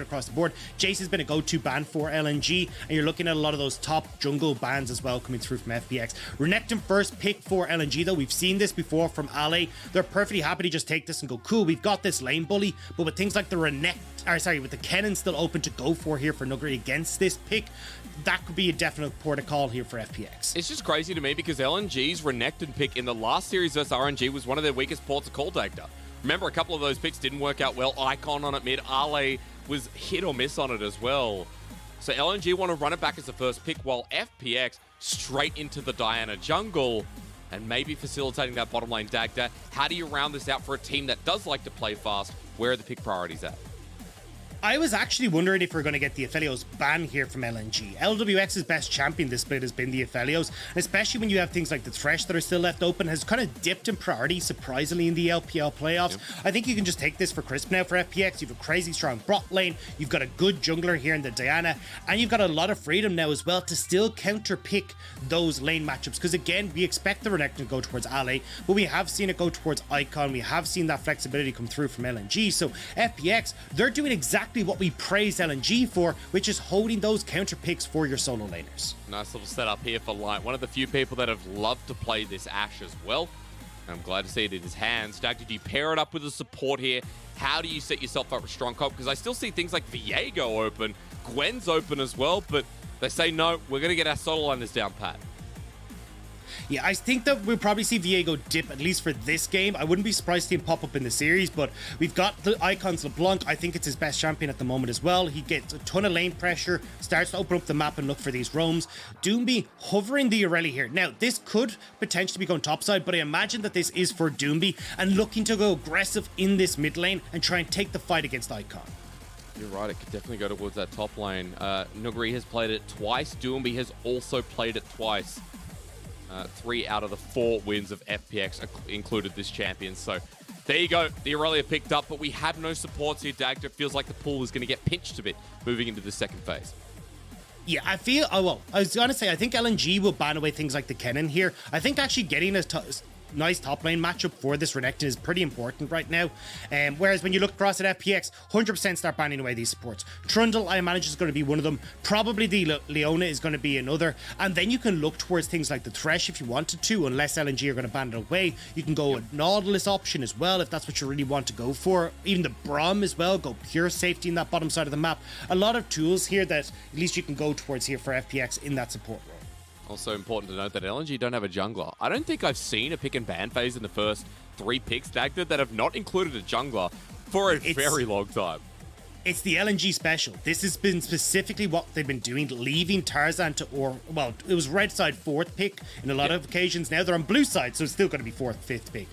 across the board. Jace has been a go-to ban for LNG, and you're looking at a lot of those top jungle bans as well coming through from FPX. Renekton first pick for LNG though. We've seen this before from AShe. They're perfectly happy to just take this and go, cool, we've got this lane bully, but with things like the with the Kennen still open to go for here for Nuguri against this pick, that could be a definite port of call here for FPX. It's just crazy to me because LNG's Renekton pick in the last series versus RNG was one of their weakest ports of call, Dagda. Remember, a couple of those picks didn't work out well. Icon on it mid, AShe was hit or miss on it as well. So LNG want to run it back as the first pick, while FPX straight into the Diana jungle and maybe facilitating that bottom lane. Dagda, how do you round this out for a team that does like to play fast? Where are the pick priorities at? I was actually wondering if we're going to get the Aphelios ban here from LNG. LWX's best champion this split has been the Aphelios, and especially when you have things like the Thresh that are still left open, has kind of dipped in priority, surprisingly, in the LPL playoffs. Yep. I think you can just take this for crisp now for FPX. You have a crazy strong bot lane, you've got a good jungler here in the Diana, and you've got a lot of freedom now as well to still counter pick those lane matchups, because again, we expect the Renekton to go towards AShe, but we have seen it go towards Icon, we have seen that flexibility come through from LNG, so FPX, they're doing exactly what we praise LNG for, which is holding those counter picks for your solo laners. Nice little setup here for Light. One of the few people that have loved to play this Ashe as well. I'm glad to see it in his hands. Dagda, do you pair it up with a support here? How do you set yourself up for strong comp? Because I still see things like Viego open, Gwen's open as well, but they say no, we're going to get our solo laners down pat. Yeah, I think that we'll probably see Viego dip, at least for this game. I wouldn't be surprised to see him pop up in the series, but we've got the Icon's LeBlanc. I think it's his best champion at the moment as well. He gets a ton of lane pressure, starts to open up the map and look for these roams. Doinb hovering the Irelia here. Now, this could potentially be going topside, but I imagine that this is for Doinb and looking to go aggressive in this mid lane and try and take the fight against Icon. You're right, it could definitely go towards that top lane. Nuguri has played it twice. Doinb has also played it twice. 3 out of the 4 wins of FPX included this champion. So there you go. The Irelia picked up, but we have no supports here, Dagda. It feels like the pool is going to get pinched a bit moving into the second phase. Yeah, I feel... Oh, well, I was going to say, I think LNG will ban away things like the Kennen here. I think actually getting a nice top lane matchup for this Renekton is pretty important right now. Whereas when you look across at FPX, 100% start banning away these supports. Trundle, I imagine, is going to be one of them. Probably the Leona is going to be another. And then you can look towards things like the Thresh if you wanted to, unless LNG are going to ban it away. You can go with Nautilus option as well, if that's what you really want to go for. Even the Braum as well, go pure safety in that bottom side of the map. A lot of tools here that at least you can go towards here for FPX in that support role. Also important to note that LNG don't have a jungler. I don't think I've seen a pick and ban phase in the first 3 picks, Dagda, that have not included a jungler for a very long time. It's the LNG special. This has been specifically what they've been doing, leaving Tarzan to, well, it was red side 4th pick in a lot of occasions. Now they're on blue side, so it's still going to be 4th, 5th pick.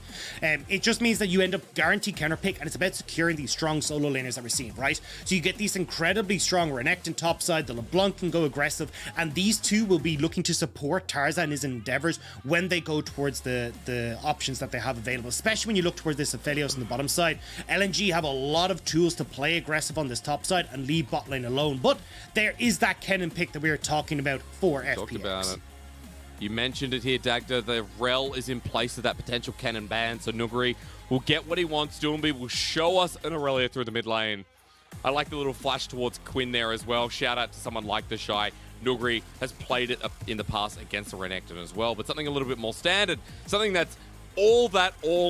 It just means that you end up guaranteed counter pick, and it's about securing these strong solo laners that we're seeing, right? So you get these incredibly strong Renekton top side, the LeBlanc can go aggressive, and these two will be looking to support Tarzan in his endeavors when they go towards the options that they have available, especially when you look towards this Aphelios on the bottom side. LNG have a lot of tools to play aggressive on this top side and leave bot lane alone, but there is that Kennen pick that we were talking about for FPX. Talked about it. You mentioned it here, Dagda. The rel is in place of that potential Kennen ban, so Nuguri will get what he wants. Doinb will show us an Irelia through the mid lane. I like the little flash towards Quinn there as well. Shout out to someone like the Shy. Nuguri has played it in the past against the Renekton as well, but something a little bit more standard, something that's all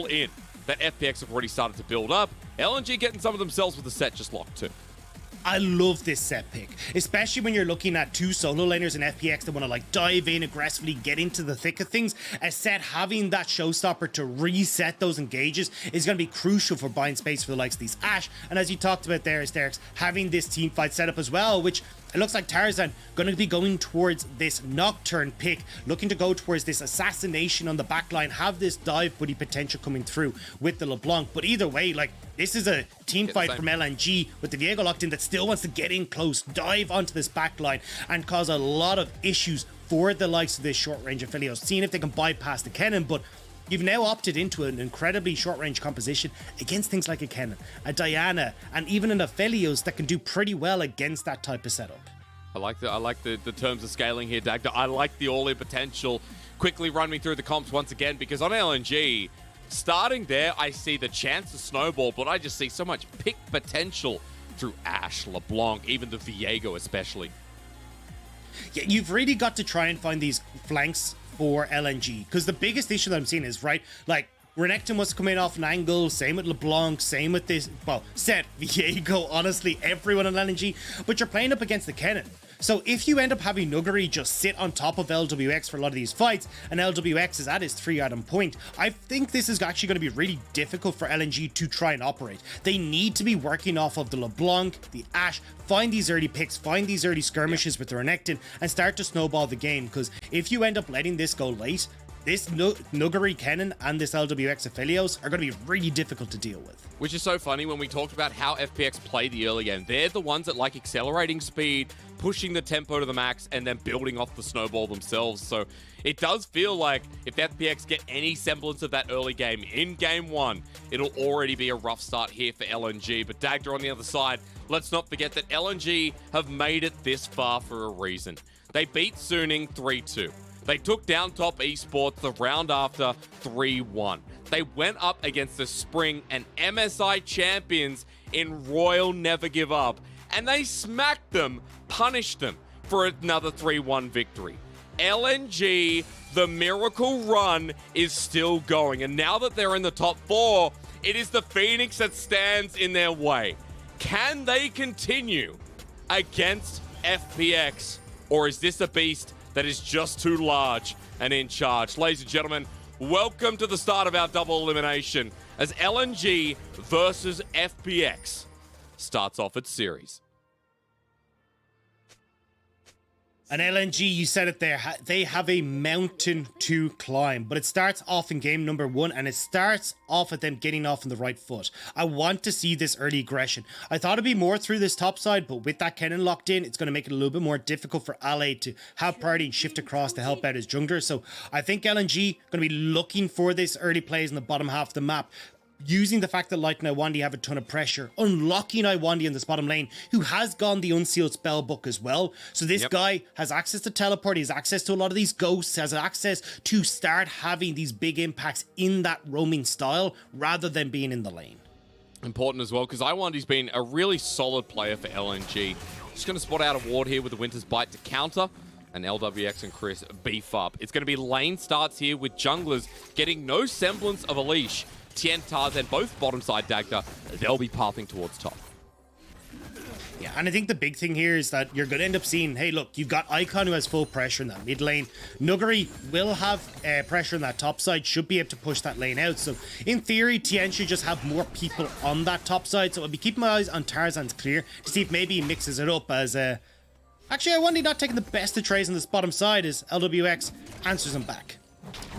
in that FPX have already started to build up. LNG getting some of themselves with the set just locked too. I love this set pick, especially when you're looking at 2 solo laners in FPX that want to like dive in aggressively, get into the thick of things. A set having that showstopper to reset those engages is going to be crucial for buying space for the likes of these Ashe. And as you talked about there, Hysterics, having this team fight set up as well, which it looks like Tarzan going to be going towards this Nocturne pick, looking to go towards this assassination on the backline, have this dive buddy potential coming through with the LeBlanc. But either way, like, this is a team fight from LNG with the Viego locked in that still wants to get in close, dive onto this backline and cause a lot of issues for the likes of this short range Aphelios, seeing if they can bypass the Kennen. But you've now opted into an incredibly short-range composition against things like a Kennen, a Diana, and even an Aphelios that can do pretty well against that type of setup. I like the terms of scaling here, Dagda. I like the all-in potential. Quickly run me through the comps once again, because on LNG, starting there, I see the chance to snowball, but I just see so much pick potential through AShe, LeBlanc, even the Viego especially. Yeah, you've really got to try and find these flanks for LNG, because the biggest issue that I'm seeing is, right, like, Renekton was coming off an angle, same with LeBlanc, same with this, well, Sett, Viego, honestly, everyone on LNG, but you're playing up against the Kennen. So if you end up having Nuguri just sit on top of Lwx for a lot of these fights, and Lwx is at his 3-item point, I think this is actually going to be really difficult for LNG to try and operate. They need to be working off of the LeBlanc, the AShe, find these early picks, find these early skirmishes with the Renekton, and start to snowball the game, because if you end up letting this go late, this Nuguri Kennen and this Lwx Aphelios are going to be really difficult to deal with. Which is so funny when we talked about how FPX play the early game. They're the ones that like accelerating speed, pushing the tempo to the max, and then building off the snowball themselves. So it does feel like if FPX get any semblance of that early game in game one, it'll already be a rough start here for LNG. But Dagda on the other side, let's not forget that LNG have made it this far for a reason. They beat Suning 3-2. They took down Top Esports the round after 3-1. They went up against the Spring and MSI champions in Royal Never Give Up, and they smacked them, punished them for another 3-1 victory. LNG, the miracle run is still going, and now that they're in the top 4, it is the Phoenix that stands in their way. Can they continue against FPX, or is this a beast that is just too large and in charge? Ladies and gentlemen, welcome to the start of our double elimination as LNG versus FPX starts off its series. And LNG, you said it there, they have a mountain to climb, but it starts off in game number 1, and it starts off at them getting off on the right foot. I want to see this early aggression. I thought it'd be more through this top side, but with that Kennen locked in, it's going to make it a little bit more difficult for ALE to have priority and shift across to help out his jungler. So I think LNG going to be looking for this early plays in the bottom half of the map, using the fact that Light and Lwandy have a ton of pressure, unlocking Lwandy in this bottom lane, who has gone the unsealed spell book as well. So this guy has access to teleport, he has access to a lot of these ghosts, has access to start having these big impacts in that roaming style, rather than being in the lane. Important as well, because Lwandy's been a really solid player for LNG. Just going to spot out a ward here with the Winter's Bite to counter, and Lwx and Chris beef up. It's going to be lane starts here with junglers getting no semblance of a leash. Tian, Tarzan, both bottom side Dagda, they'll be pathing towards top. Yeah, and I think the big thing here is that you're going to end up seeing, hey, look, you've got Icon who has full pressure in that mid lane. Nuguri will have pressure in that top side, should be able to push that lane out. So in theory, Tian should just have more people on that top side. So I'll be keeping my eyes on Tarzan's clear to see if maybe he mixes it up as actually, Lwandy not taking the best of trades on this bottom side as Lwx answers him back.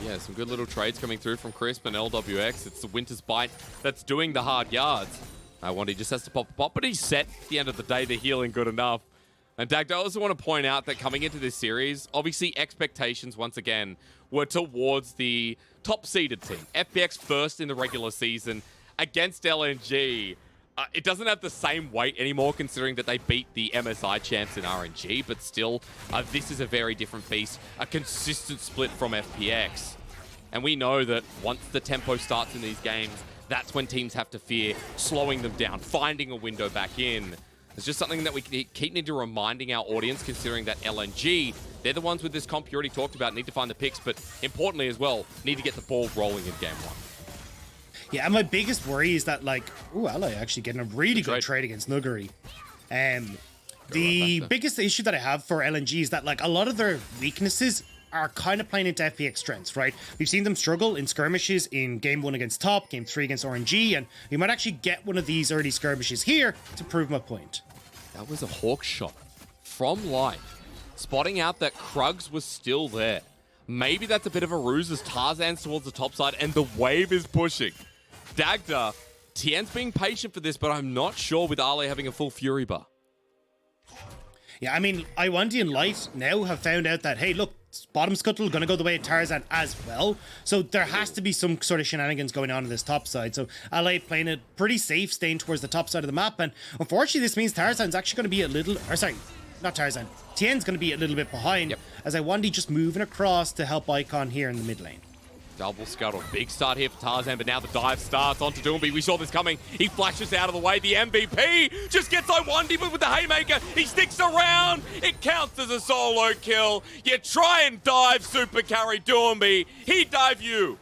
Yeah, some good little trades coming through from Crisp and Lwx. It's the Winter's Bite that's doing the hard yards. Lwandy just has to pop a pop, but he's set. At the end of the day, the healing good enough. And Dagda, I also want to point out that coming into this series, obviously expectations once again were towards the top-seeded team. FPX first in the regular season against LNG. It doesn't have the same weight anymore, considering that they beat the MSI champs in RNG, but still, this is a very different beast. A consistent split from FPX. And we know that once the tempo starts in these games, that's when teams have to fear slowing them down, finding a window back in. It's just something that we keep need to reminding our audience, considering that LNG, they're the ones with this comp you already talked about, need to find the picks, but importantly as well, need to get the ball rolling in game 1. Yeah, and my biggest worry is that, like, Ally actually getting a really good trade against Nuguri. The biggest issue that I have for LNG is that, like, a lot of their weaknesses are kind of playing into FPX strengths, right? We've seen them struggle in skirmishes in game 1 against Top, game 3 against RNG, and we might actually get one of these early skirmishes here to prove my point. That was a hawk shot from Light, spotting out that Krugs was still there. Maybe that's a bit of a ruse as Tarzan's towards the top side and the wave is pushing. Dagda, Tian's being patient for this, but I'm not sure with Ale having a full Fury bar. Yeah, I mean, Lwandy and Light now have found out that, hey, look, bottom scuttle going to go the way of Tarzan as well. So there has to be some sort of shenanigans going on this top side. So Ale playing it pretty safe, staying towards the top side of the map. And unfortunately, this means Tarzan's actually going to be a little, or sorry, not Tarzan. Tian's going to be a little bit behind as Lwandy just moving across to help Icon here in the mid lane. Double scuttle. Big start here for Tarzan, but now the dive starts onto Doinb. We saw this coming. He flashes out of the way. The MVP just gets Lwandy, but with the haymaker, he sticks around. It counts as a solo kill. You try and dive super carry Doinb. He dive you.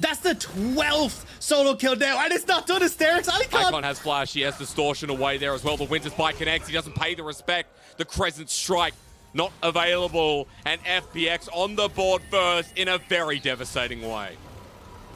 That's the 12th solo kill now, and it's not done. Hysterics. Icon has flash. He has distortion away there as well. The Winter Spike connects. He doesn't pay the respect. The Crescent Strike not available, and FPX on the board first in a very devastating way.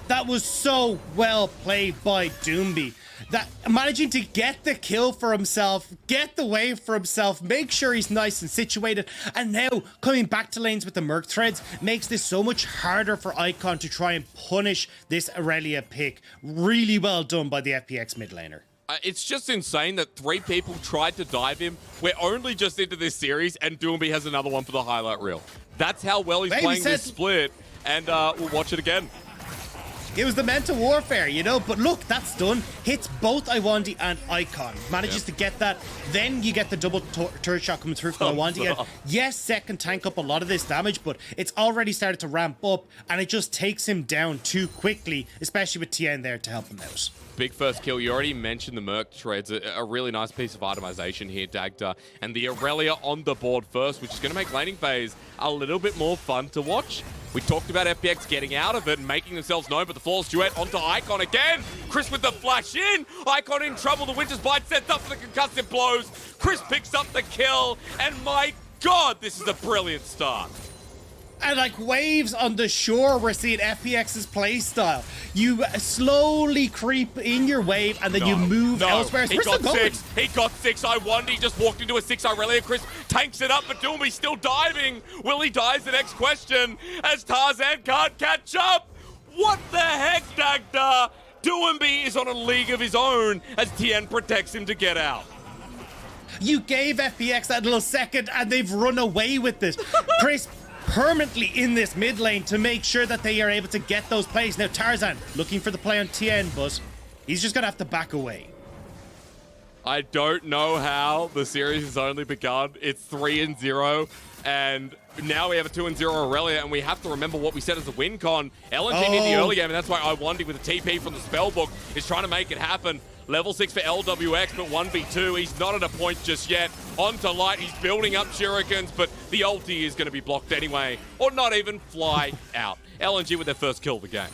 That was so well played by Doinb. That managing to get the kill for himself, get the wave for himself, make sure he's nice and situated, and now coming back to lanes with the Merc Threads makes this so much harder for Icon to try and punish this Irelia pick. Really well done by the FPX mid laner. It's just insane that 3 people tried to dive him. We're only just into this series, and Doinb has another one for the highlight reel. That's how well he's playing this split, and we'll watch it again. It was the mental warfare, you know, but look, that's done. Hits both Lwandy and Icon. Manages to get that. Then you get the double turret shot coming through from Lwandy. And yes, Sett can tank up a lot of this damage, but it's already started to ramp up, and it just takes him down too quickly, especially with Tian there to help him out. Big first kill. You already mentioned the Merc Treads, a really nice piece of itemization here, Dagda. And the Irelia on the board first, which is going to make laning phase a little bit more fun to watch. We talked about FPX getting out of it and making themselves known, but the Flawless Duet onto Icon again. Chris with the flash in. Icon in trouble. The Winter's Bite sets up for the concussive blows. Chris picks up the kill. And my God, this is a brilliant start. And like waves on the shore, we're seeing FPX's playstyle. You slowly creep in your wave, and then you move elsewhere. He got 6. He got 6. Lwandy just walked into a 6 Irelia. Chris tanks it up, but Doinb still diving. Will he die is the next question, as Tarzan can't catch up. What the heck, Dagda? Doinb is on a league of his own as Tian protects him to get out. You gave FPX that little second, and they've run away with this. Chris permanently in this mid lane to make sure that they are able to get those plays. Now Tarzan looking for the play on Tian, but he's just gonna have to back away. I don't know how the series has only begun. It's 3-0, and now we have a 2-0 Irelia, and we have to remember what we said as a win con. LNG in the early game, and that's why Lwandy with a TP from the spellbook is trying to make it happen. Level 6 for Lwx, but 1v2. He's not at a point just yet. Onto Light, he's building up shurikens, but the ulti is going to be blocked anyway, or not even fly out. LNG with their first kill of the game.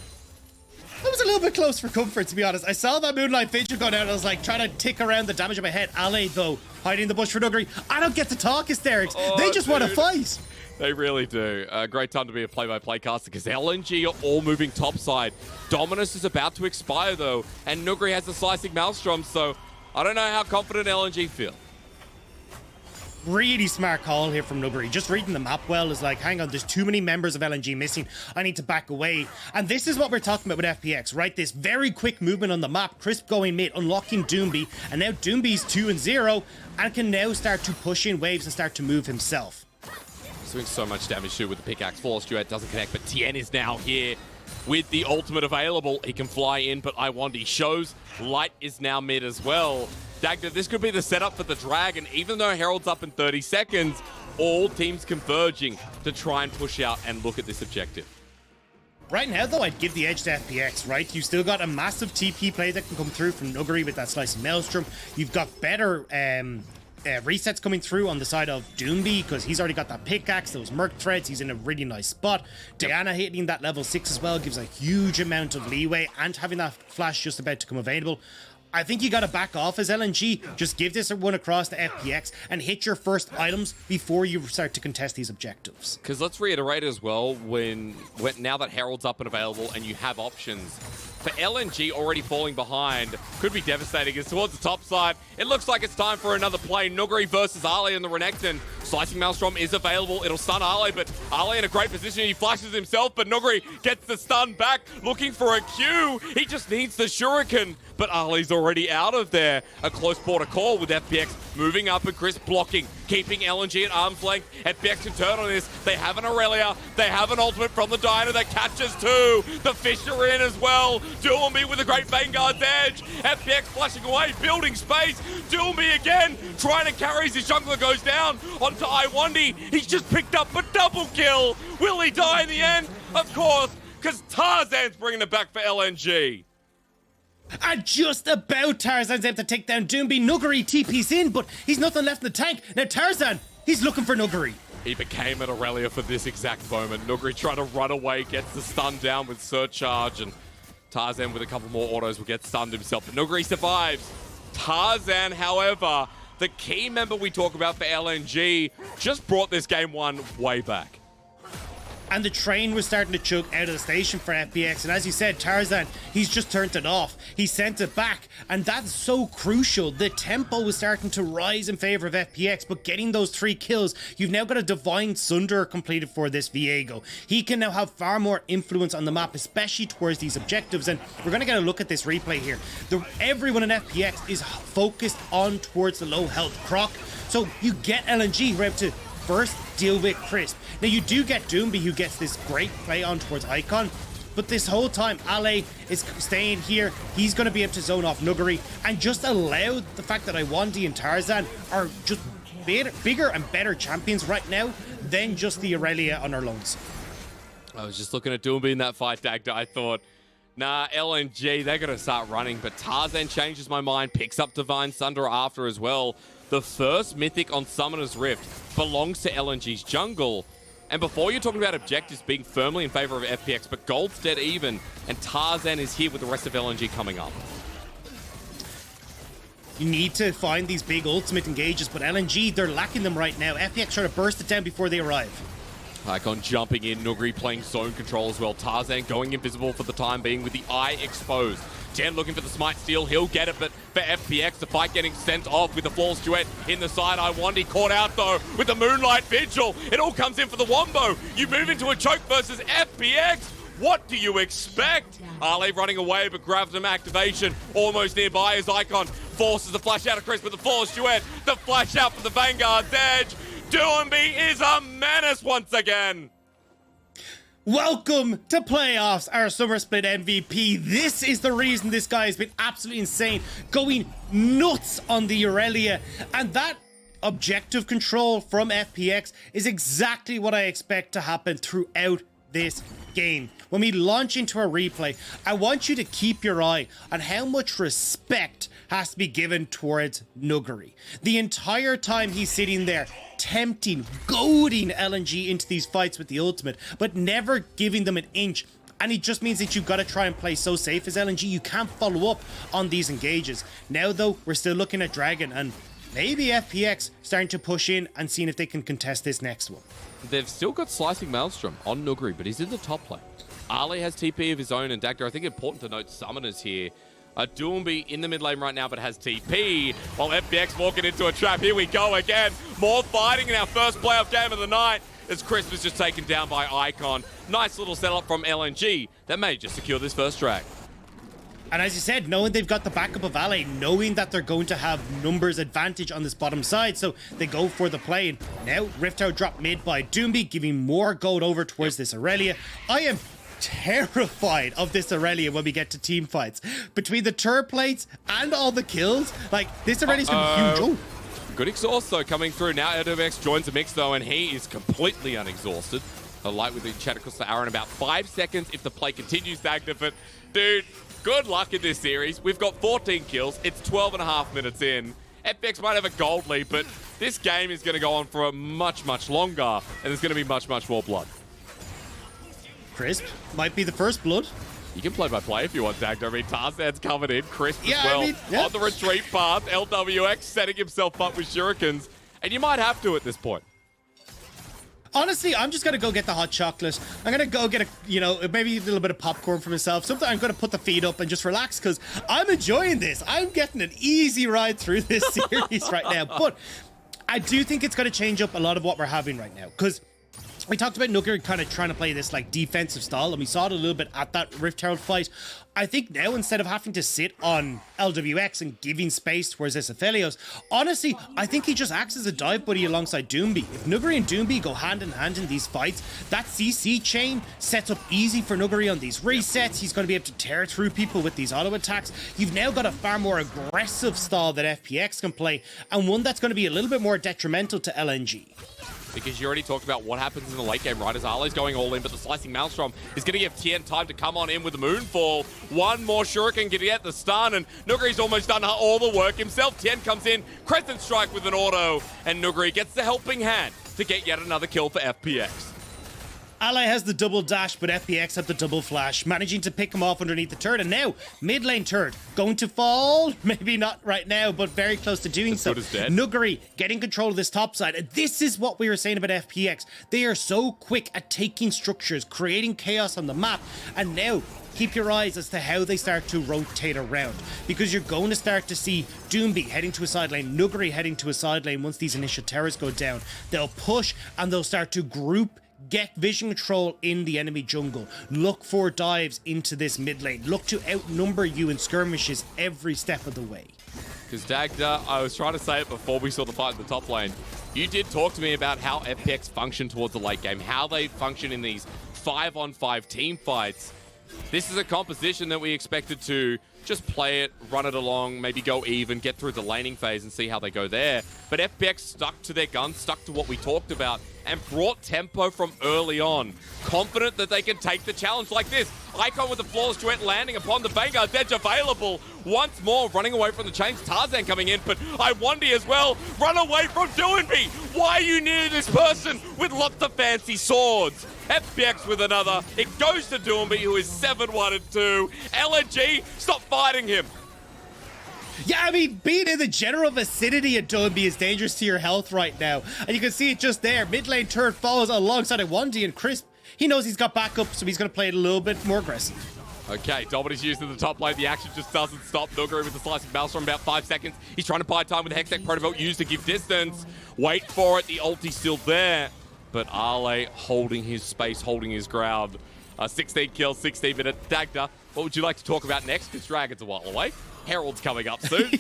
That was a little bit close for comfort, to be honest. I saw that Moonlight Vigil go down, and I was like trying to tick around the damage on my head. Ale, though, hiding in the bush for Nuguri. I don't get to talk, Hysterics. They just want to fight. They really do. Great time to be a play-by-play caster because LNG are all moving topside. Dominus is about to expire, though, and Nuguri has the Slicing Maelstrom, so I don't know how confident LNG feel. Really smart call here from Nuguri. Just reading the map well is like, hang on, there's too many members of LNG missing. I need to back away. And this is what we're talking about with FPX, right? This very quick movement on the map, Crisp going mid, unlocking Doinb, and now Doomby's 2-0 and can now start to push in waves and start to move himself. Doing so much damage too with the pickaxe. Flawless Duet doesn't connect, but Tian is now here with the ultimate available. He can fly in, but Lwandy shows. Light is now mid as well. Dagda, this could be the setup for the Dragon. Even though Herald's up in 30 seconds, all teams converging to try and push out and look at this objective. Right now, though, I'd give the edge to FPX, right? You've still got a massive TP play that can come through from Nuguri with that Slicing Maelstrom. You've got better resets coming through on the side of Doinb because he's already got that pickaxe, those Merc Threads. He's in a really nice spot. Diana hitting that level 6 as well gives a huge amount of leeway, and having that flash just about to come available. I think you got to back off as LNG. Just give this one across to FPX and hit your first items before you start to contest these objectives. Because let's reiterate as well, when now that Herald's up and available and you have options, for LNG already falling behind, could be devastating. It's towards the top side. It looks like it's time for another play. Nuguri versus Ale in the Renekton. Slicing Maelstrom is available. It'll stun Ale, but Ale in a great position. He flashes himself, but Nuguri gets the stun back, looking for a Q. He just needs the shuriken, but Ale's already out of there. A close border call with FPX moving up and Chris blocking, keeping LNG at arm's length. FPX can turn on this. They have an Irelia. They have an ultimate from the Diner that catches two. The fish are in as well. Doinb with a great Vanguard's edge. FPX flashing away, building space. Doinb again, trying to carry as his jungler goes down onto Lwandy. He's just picked up a double kill. Will he die in the end? Of course. because Tarzan's bringing it back for LNG. And just about Tarzan's able to take down Doinb. Nuguri TP's in, but he's nothing left in the tank. Now Tarzan, he's looking for Nuguri. He became an Irelia for this exact moment. Nuguri trying to run away, gets the stun down with Surcharge, and Tarzan with a couple more autos will get stunned himself. But Nuguri survives. Tarzan, however, the key member we talk about for LNG, just brought this game one way back. And the train was starting to chug out of the station for FPX. And as you said, Tarzan, he's just turned it off. He sent it back. And that's so crucial. The tempo was starting to rise in favor of FPX. But getting those 3 kills, you've now got a Divine Sunder completed for this Viego. He can now have far more influence on the map, especially towards these objectives. And we're going to get a look at this replay here. Everyone in FPX is focused on towards the low health Croc. So you get LNG right to first deal with Crisp. Now you do get Doinb, who gets this great play on towards Icon, but this whole time Ale is staying here. He's going to be able to zone off Nuguri and just allow the fact that Lwandy and Tarzan are just bigger and better champions right now than just the Irelia on our loans. I was just looking at Doinb in that fight, Dagda. I thought, nah, LNG, they're going to start running, but Tarzan changes my mind, picks up Divine Sunder after as well. The first Mythic on Summoner's Rift belongs to LNG's jungle. And before you're talking about objectives being firmly in favor of FPX, but Gold's dead even, and Tarzan is here with the rest of LNG coming up. You need to find these big ultimate engages, but LNG, they're lacking them right now. FPX trying to burst it down before they arrive. Icon jumping in, Nuguri playing zone control as well. Tarzan going invisible for the time being with the eye exposed. Tian looking for the smite steal, he'll get it, but for FPX, the fight getting sent off with the flawless duet in the side. Lwandy caught out though with the Moonlight Vigil. It all comes in for the Wombo. You move into a choke versus FPX. What do you expect? Ale running away, but Gravitum activation almost nearby as Icon forces the flash out of Chris with the flawless duet. The flash out for the Vanguard's edge. Doinb is a menace once again. Welcome to playoffs, our summer split MVP. This is the reason this guy has been absolutely insane, going nuts on the Irelia. And that objective control from FPX is exactly what I expect to happen throughout this game. When we launch into a replay, I want you to keep your eye on how much respect has to be given towards Nuguri. The entire time he's sitting there, tempting, goading LNG into these fights with the ultimate, but never giving them an inch. And it just means that you've got to try and play so safe as LNG. You can't follow up on these engages. Now, though, we're still looking at Dragon, and maybe FPX starting to push in and seeing if they can contest this next one. They've still got Slicing Maelstrom on Nuguri, but he's in the top lane. Ale has TP of his own, and Dagda, I think important to note Summoners here. Doinb in the mid lane right now, but has TP, while FPX walking into a trap. Here we go again. More fighting in our first playoff game of the night, as Chris was just taken down by Icon. Nice little setup from LNG that may just secure this first drag. And as you said, knowing they've got the backup of Ale, knowing that they're going to have numbers advantage on this bottom side, so they go for the play. And now Rift Tower dropped mid by Doinb, giving more gold over towards this Irelia. I am terrified of this Irelia when we get to team fights. Between the turret plates and all the kills, like, this Irelia's gonna be huge. Oh. Good exhaust though coming through. Now Lwx joins the mix though, and he is completely unexhausted. A light with the chat across the hour in about 5 seconds if the play continues to active. But dude, good luck in this series. We've got 14 kills. It's 12.5 minutes in. FPX might have a gold lead, but this game is going to go on for a much, much longer, and there's going to be much, much more blood. Crisp might be the first blood. You can play by play if you want, Dagda. I mean, Tarzan's covered in. Crisp Yeah, as well. I mean, yeah. On the retreat path. Lwx setting himself up with shurikens. And you might have to at this point. Honestly, I'm just going to go get the hot chocolate. I'm going to go get a, maybe a little bit of popcorn for myself. Something I'm going to put the feet up and just relax because I'm enjoying this. I'm getting an easy ride through this series right now. But I do think it's going to change up a lot of what we're having right now because we talked about Nuguri kind of trying to play this like defensive style, and we saw it a little bit at that Rift Herald fight. I think now instead of having to sit on Lwx and giving space towards this Aphelios, honestly, I think he just acts as a dive buddy alongside Doinb. If Nuguri and Doinb go hand in hand in these fights, that CC chain sets up easy for Nuguri on these resets. He's going to be able to tear through people with these auto attacks. You've now got a far more aggressive style that FPX can play, and one that's going to be a little bit more detrimental to LNG. because you already talked about what happens in the late game, right? As Arle's going all in, but the Slicing Maelstrom is going to give Tian time to come on in with the Moonfall. One more Shuriken can get the stun, and Nuguri's almost done all the work himself. Tian comes in, Crescent Strike with an auto, and Nuguri gets the helping hand to get yet another kill for FPX. Ally has the double dash, but FPX have the double flash, managing to pick him off underneath the turret. And now, mid lane turret going to fall. Maybe not right now, but very close to doing so. Nuguri getting control of this top side. And this is what we were saying about FPX. They are so quick at taking structures, creating chaos on the map. And now, keep your eyes as to how they start to rotate around, because you're going to start to see Doinb heading to a side lane, Nuguri heading to a side lane once these initial towers go down. They'll push and they'll start to group, get vision control in the enemy jungle, look for dives into this mid lane, look to outnumber you in skirmishes every step of the way. Because Dagda, I was trying to say it before we saw the fight in the top lane, you did talk to me about how FPX function towards the late game, how they function in these 5-on-5 team fights. This is a composition that we expected to just play it, run it along, maybe go even, get through the laning phase and see how they go there. But FPX stuck to their guns, stuck to what we talked about, and brought tempo from early on. Confident that they can take the challenge like this. Icon with the flawless duet landing upon the Vanguard's edge available. Once more, running away from the chains. Tarzan coming in, but Lwandy as well. Run away from Doinb. Why are you near this person with lots of fancy swords? FPX with another. It goes to Doinb, who is 7-1-2. LNG, stop fighting him. Yeah, I mean, being in the general vicinity of Doinb is dangerous to your health right now. And you can see it just there. Mid lane turret follows alongside Lwandy, and Crisp, he knows he's got backup, so he's going to play it a little bit more aggressive. Okay, Dominic's used in the top lane. The action just doesn't stop. Nuguri with the slicing Maelstrom about 5 seconds. He's trying to buy time with the Hextech Protobelt used to give distance. Wait for it. The ulti's still there. But Arle holding his space, holding his ground. 16 kills, 16 minutes. Dagda, what would you like to talk about next? Because Dragon's a while away. Herald's coming up soon.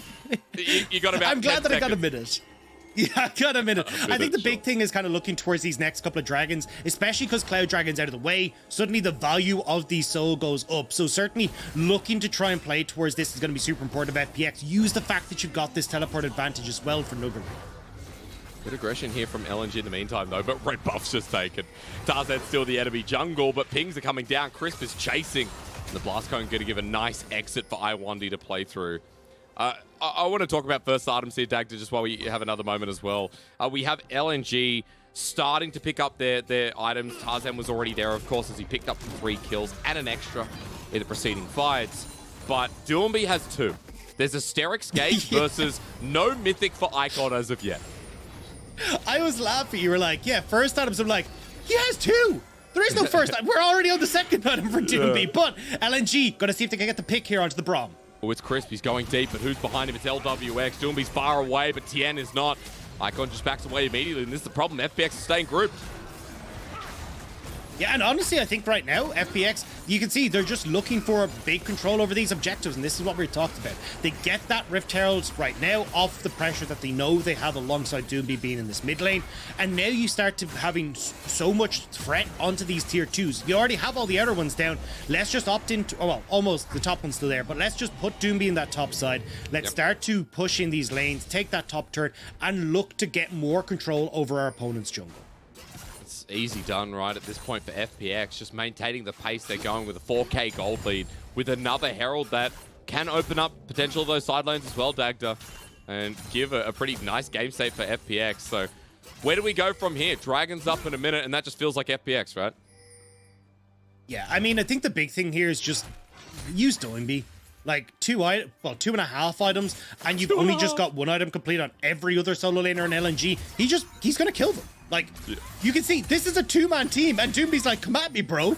you got about I'm glad that seconds. I got a minute. Yeah, I got a minute. I think the big thing is kind of looking towards these next couple of dragons, especially because Cloud Dragon's out of the way. Suddenly the value of the soul goes up. So certainly looking to try and play towards this is going to be super important of FPX. Use the fact that you've got this teleport advantage as well for Nuguri. Good aggression here from LNG in the meantime, though, but red buff's just taken. Tarzan's still the enemy jungle, but pings are coming down. Crisp is chasing. And the Blast Cone going to give a nice exit for Lwandy to play through. I want to talk about first items here, Dagda, just while we have another moment as well. We have LNG starting to pick up their items. Tarzan was already there, of course, as he picked up 3 kills and an extra in the preceding fights. But Doinb has 2. There's a Hysterics gauge versus no mythic for Icon as of yet. I was laughing. You were like, yeah, first items. I'm like, he has 2. There is no first item. We're already on the second item for Doinb. Yeah. But LNG, got to see if they can get the pick here onto the Braum. Oh, it's Crisp. He's going deep, but who's behind him? It's Lwx. Doinb's far away, but Tian is not. Icon just backs away immediately, and this is the problem. FPX is staying grouped. Yeah, and honestly, I think right now, FPX, you can see they're just looking for a big control over these objectives, and this is what we talked about. They get that Rift Heralds right now off the pressure that they know they have alongside Doinb being in this mid lane, and now you start to having so much threat onto these tier 2s. You already have all the outer ones down. Let's just opt into, oh, well, almost the top one's still there, but let's just put Doinb in that top side. Let's start to push in these lanes, take that top turret, and look to get more control over our opponent's jungle. Easy done right at this point for FPX, just maintaining the pace they're going with a 4k gold lead with another Herald that can open up potential of those side lanes as well, Dagda, and give a pretty nice game state for FPX. So where do we go from here? Dragon's up in a minute, and that just feels like FPX, right? Yeah, I mean, I think the big thing here is just use Doinb. Like 2.5 items, and you've only just got 1 item complete on every other solo laner in LNG. He's gonna kill them. Like, you can see, this is a 2-man team, and Doinb's like, come at me, bro.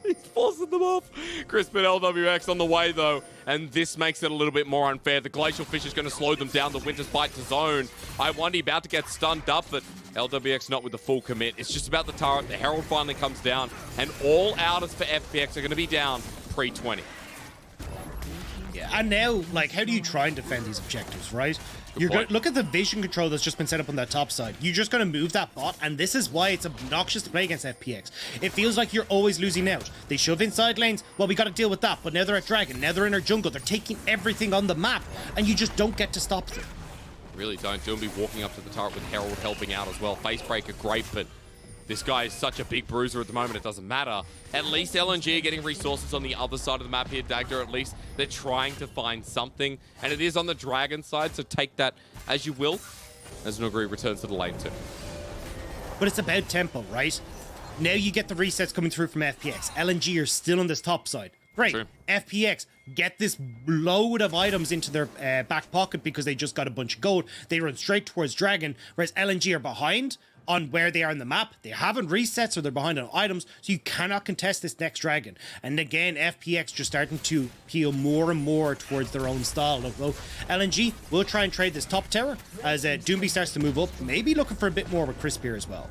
He's forcing them off. Crisp and Lwx on the way, though, and this makes it a little bit more unfair. The Glacial Fish is going to slow them down. The Winter's Bite to zone. Lwandy about to get stunned up, but Lwx not with the full commit. It's just about the turret. The Herald finally comes down, and all outers for FPX are going to be down pre-20. Yeah, and now, like, how do you try and defend these objectives, right? You're going to look at the vision control that's just been set up on that top side. You're just going to move that bot, and this is why it's obnoxious to play against FPX. It feels like you're always losing out. They shove inside lanes. Well, we got to deal with that, but now they're at Dragon. Now they're in our jungle. They're taking everything on the map, and you just don't get to stop them. Really don't. Doinb walking up to the turret with Herald helping out as well. Facebreaker, great, but this guy is such a big bruiser at the moment, it doesn't matter. At least LNG are getting resources on the other side of the map here, Dagda. At least they're trying to find something. And it is on the Dragon side, so take that as you will. As Nuguri returns to the lane too. But it's about tempo, right? Now you get the resets coming through from FPX. LNG are still on this top side. Great. True. FPX get this load of items into their back pocket because they just got a bunch of gold. They run straight towards Dragon, whereas LNG are behind on where they are in the map. They haven't reset, so they're behind on items, so you cannot contest this next Dragon. And again, FPX just starting to peel more and more towards their own style. Well, LNG will try and trade this top tower as Doinb starts to move up, maybe looking for a bit more with Chris here as well.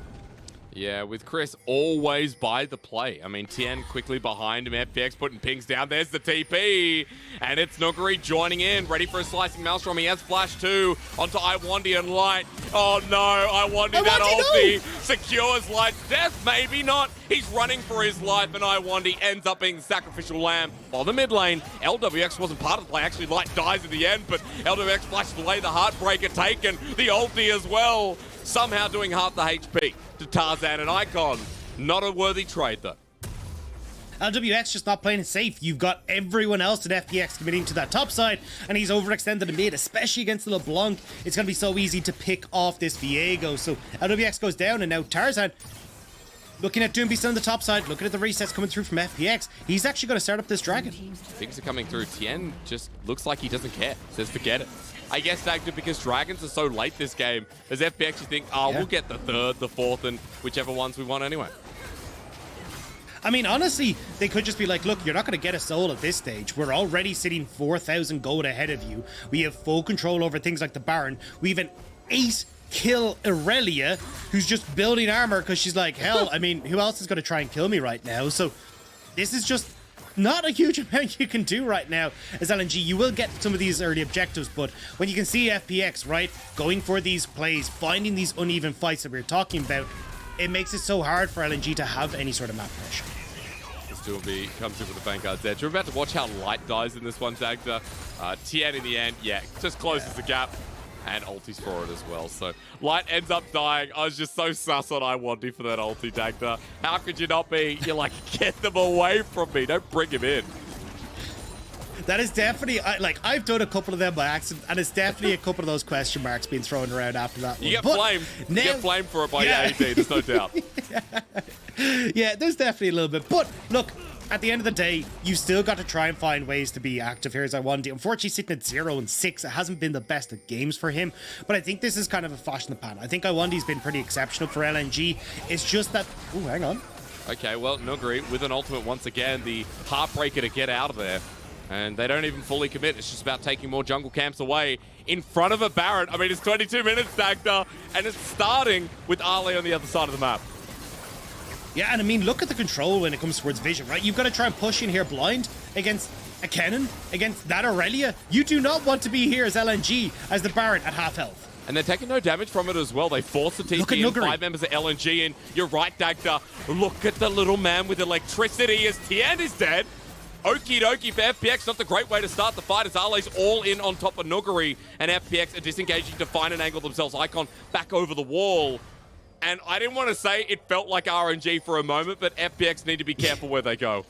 Yeah, with Chris always by the play. I mean, Tian quickly behind him. FPX putting pings down. There's the TP. And it's Nuguri joining in. Ready for a slicing maelstrom. He has flash too onto Lwandy and Light. Oh no, Lwandy, that ulti secures Light's death. Maybe not. He's running for his life and Lwandy ends up being the sacrificial lamb. While the mid lane, Lwx wasn't part of the play. Actually, Light dies in the end, but Lwx flashes away. The Heartbreaker taken. The ulti as well. Somehow doing half the HP to Tarzan and Icon. Not a worthy trade, though. Lwx just not playing it safe. You've got everyone else at FPX committing to that top side, and he's overextended in mid, especially against the LeBlanc. It's going to be so easy to pick off this Viego. So Lwx goes down, and now Tarzan, looking at Doinb still on the top side, looking at the resets coming through from FPX. He's actually going to start up this Dragon. Things are coming through. Tian just looks like he doesn't care. Says forget it. I guess, Dagda, because Dragons are so late this game, as FPX you think, oh, we'll get the third, the fourth, and whichever ones we want anyway. I mean, honestly, they could just be like, look, you're not going to get a soul at this stage. We're already sitting 4,000 gold ahead of you. We have full control over things like the Baron. We have an 8-kill Irelia who's just building armor because she's like, hell, I mean, who else is going to try and kill me right now? So this is just not a huge amount you can do right now as LNG. You will get some of these early objectives, but when you can see FPX, right, going for these plays, finding these uneven fights that we were talking about, it makes it so hard for LNG to have any sort of map pressure. This Doinb comes in with the Vanguard's edge. We're about to watch how Light dies in this one, Dagda. Tian in the end, yeah, just closes the gap. And ultis for it as well. So Light ends up dying. I was just so sus on Lwandy for that ulti, Dagda. How could you not be? You're like, get them away from me. Don't bring him in. That is definitely, I've done a couple of them by accident, and it's definitely a couple of those question marks being thrown around after that one. You get blamed. You get blamed for it by AD, there's no doubt. Yeah, there's definitely a little bit. But look, at the end of the day, you've still got to try and find ways to be active here as Lwandy. Unfortunately, sitting at 0-6, it hasn't been the best of games for him. But I think this is kind of a flash in the pan. I think Lwandy's been pretty exceptional for LNG. It's just that... Oh, hang on. Okay, well, Nuguri with an ultimate once again. The Heartbreaker to get out of there. And they don't even fully commit. It's just about taking more jungle camps away in front of a Baron. I mean, it's 22 minutes, Dagda, and it's starting with Ali on the other side of the map. Yeah, and I mean, look at the control when it comes towards vision, right? You've got to try and push in here blind against a Kennen, against that Irelia. You do not want to be here as LNG, as the Baron at half health. And they're taking no damage from it as well. They force the TP and 5 members of LNG in. You're right, Dagda. Look at the little man with electricity as Tian is dead. Okie dokie for FPX, not the great way to start the fight as Arle's all in on top of Nuguri, and FPX are disengaging to find an angle themselves. Icon back over the wall. And I didn't want to say it felt like RNG for a moment, but FPX need to be careful where they go.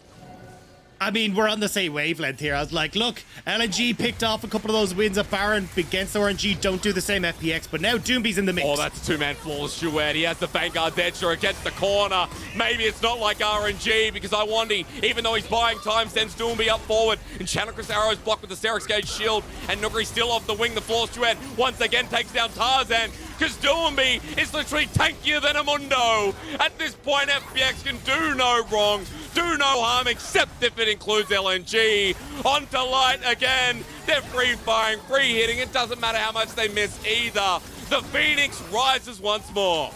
I mean, we're on the same wavelength here. I was like, look, LNG picked off a couple of those wins at Baron against RNG. Don't do the same FPX, but now Doinb's in the mix. Oh, that's a two-man flawless duet. He has the Vanguard's edge against the corner. Maybe it's not like RNG because Lwandy, even though he's buying time, sends Doinb up forward. And Channel Chris Arrow is blocked with the Hysterics Gauge shield. And Nuguri still off the wing. The flawless duet once again takes down Tarzan because Doinb is literally tankier than a Mundo. At this point, FPX can do no wrong, do no harm, except if it includes LNG. Onto Light again. They're free-firing, free-hitting. It doesn't matter how much they miss either. The Phoenix rises once more.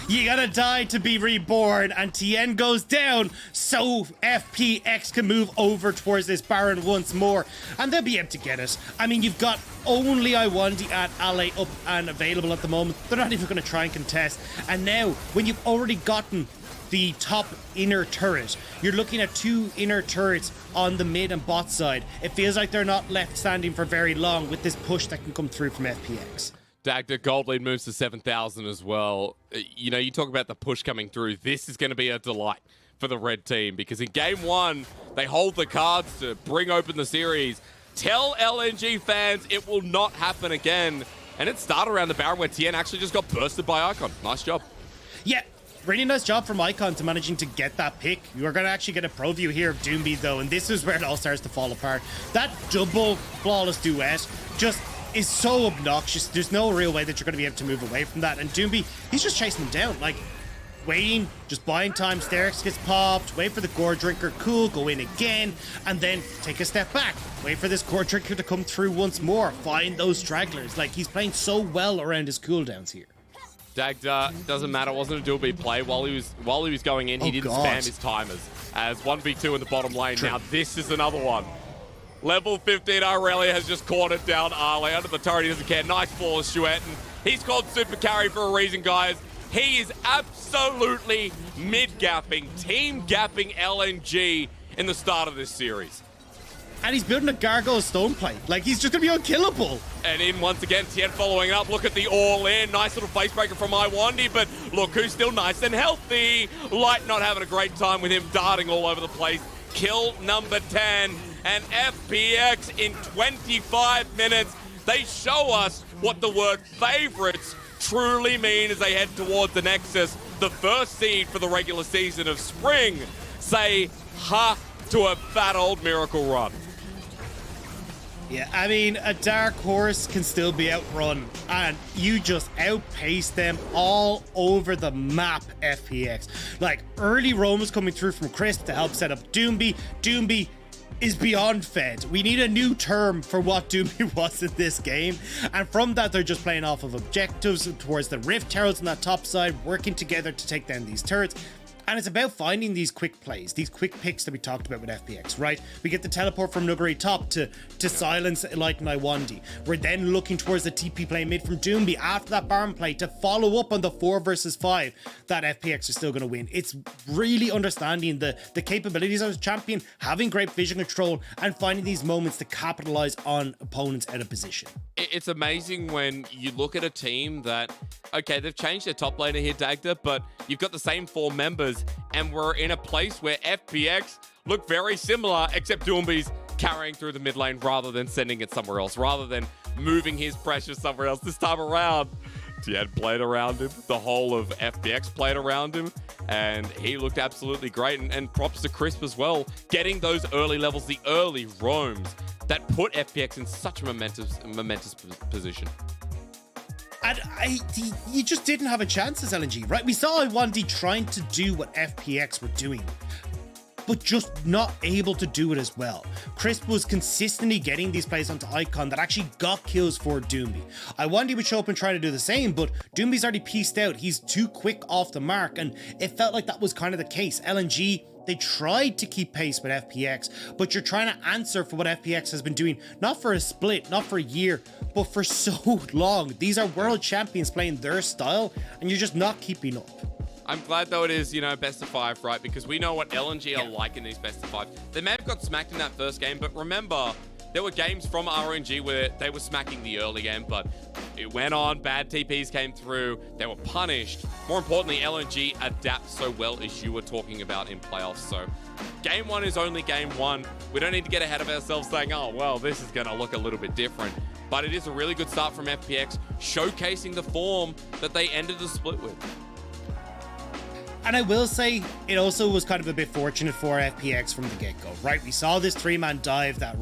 You gotta die to be reborn, and Tian goes down so FPX can move over towards this Baron once more, and they'll be able to get it. I mean, you've got only Lwandy and AShe up and available at the moment. They're not even gonna try and contest. And now, when you've already gotten the top inner turret, you're looking at 2 inner turrets on the mid and bot side. It feels like they're not left standing for very long with this push that can come through from FPX. Dagda, gold lead moves to 7,000 as well. You know, you talk about the push coming through. This is going to be a delight for the red team because in game 1, they hold the cards to bring open the series. Tell LNG fans it will not happen again. And it started around the Baron where Tian actually just got bursted by Icon. Nice job. Yeah. Really nice job from Icon to managing to get that pick. You are going to actually get a pro view here of Doinb though, and this is where it all starts to fall apart. That double flawless duet just is so obnoxious. There's no real way that you're going to be able to move away from that. And Doinb, he's just chasing them down, like waiting, just buying time. Hysterics gets popped, wait for the Gore Drinker, cool, go in again, and then take a step back. Wait for this Gore Drinker to come through once more. Find those stragglers. Like, he's playing so well around his cooldowns here. Dagda, doesn't matter, it wasn't a Doinb play. While he was going in, he didn't spam his timers. As 1v2 in the bottom lane. True. Now this is another one. Level 15 Irelia has just cornered down AShe. Under the turret, he doesn't care. Nice flawless duet. And he's called super carry for a reason, guys. He is absolutely mid-gapping, team-gapping LNG in the start of this series. And he's building a Gargoyle Stone Plate. Like, he's just going to be unkillable. And in once again, Tian following up. Look at the all-in. Nice little face breaker from Lwandy, but look who's still nice and healthy. Light not having a great time with him darting all over the place. Kill number 10. And FPX in 25 minutes. They show us what the word favorites truly mean as they head towards the Nexus. The first seed for the regular season of spring. Say ha to a fat old miracle run. Yeah, I mean, a dark horse can still be outrun, and you just outpace them all over the map, FPX. Like, early roams coming through from Crisp to help set up Doinb. Doinb is beyond fed. We need a new term for what Doinb was in this game, and from that, they're just playing off of objectives towards the Rift Heralds on that top side, working together to take down these turrets. And it's about finding these quick plays, these quick picks that we talked about with FPX, right? We get the teleport from Nuguri top to silence like Lwandy. We're then looking towards the TP play mid from Doinb after that Baron play to follow up on the 4 versus 5 that FPX is still going to win. It's really understanding the capabilities of a champion, having great vision control, and finding these moments to capitalize on opponents out of position. It's amazing when you look at a team that, okay, they've changed their top laner here, Dagda, but you've got the same 4 members, and we're in a place where FPX look very similar, except Doinb's carrying through the mid lane rather than sending it somewhere else, rather than moving his pressure somewhere else this time around. Tian played around him, the whole of FPX played around him, and he looked absolutely great, and props to Crisp as well, getting those early levels, the early roams that put FPX in such a momentous position. And you just didn't have a chance as LNG, right? We saw Lwandy trying to do what FPX were doing, but just not able to do it as well. Crisp was consistently getting these plays onto Icon that actually got kills for Doinb. Lwandy would show up and try to do the same, but Doinb's already pieced out. He's too quick off the mark, and it felt like that was kind of the case. LNG, they tried to keep pace with FPX, but you're trying to answer for what FPX has been doing, not for a split, not for a year, but for so long. These are world champions playing their style, and you're just not keeping up. I'm glad though it is, best of 5, right? Because we know what LNG are like in these best of 5. They may have got smacked in that first game, but remember, there were games from RNG where they were smacking the early game, but it went on, bad TPs came through, they were punished. More importantly, LNG adapts so well, as you were talking about in playoffs. So game 1 is only game 1. We don't need to get ahead of ourselves saying, oh, well, this is going to look a little bit different. But it is a really good start from FPX, showcasing the form that they ended the split with. And I will say, it also was kind of a bit fortunate for FPX from the get-go, right? We saw this 3-man dive that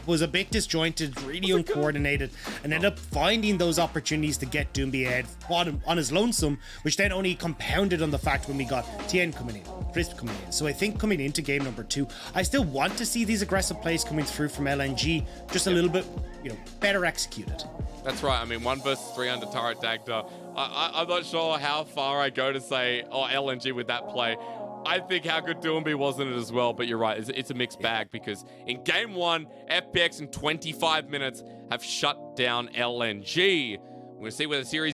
was a bit disjointed, really uncoordinated, and ended up finding those opportunities to get Doinb ahead on his lonesome, which then only compounded on the fact when we got Tian coming in, Crisp coming in. So I think coming into game number 2, I still want to see these aggressive plays coming through from LNG, just a little bit, better executed. That's right. I mean, 1 versus 3 under turret Dagda. I'm not sure how far I go to say, oh, LNG with that play. I think how good Doinb was in it as well, but you're right. It's a mixed bag because in game 1, FPX in 25 minutes have shut down LNG. We're going to see where the series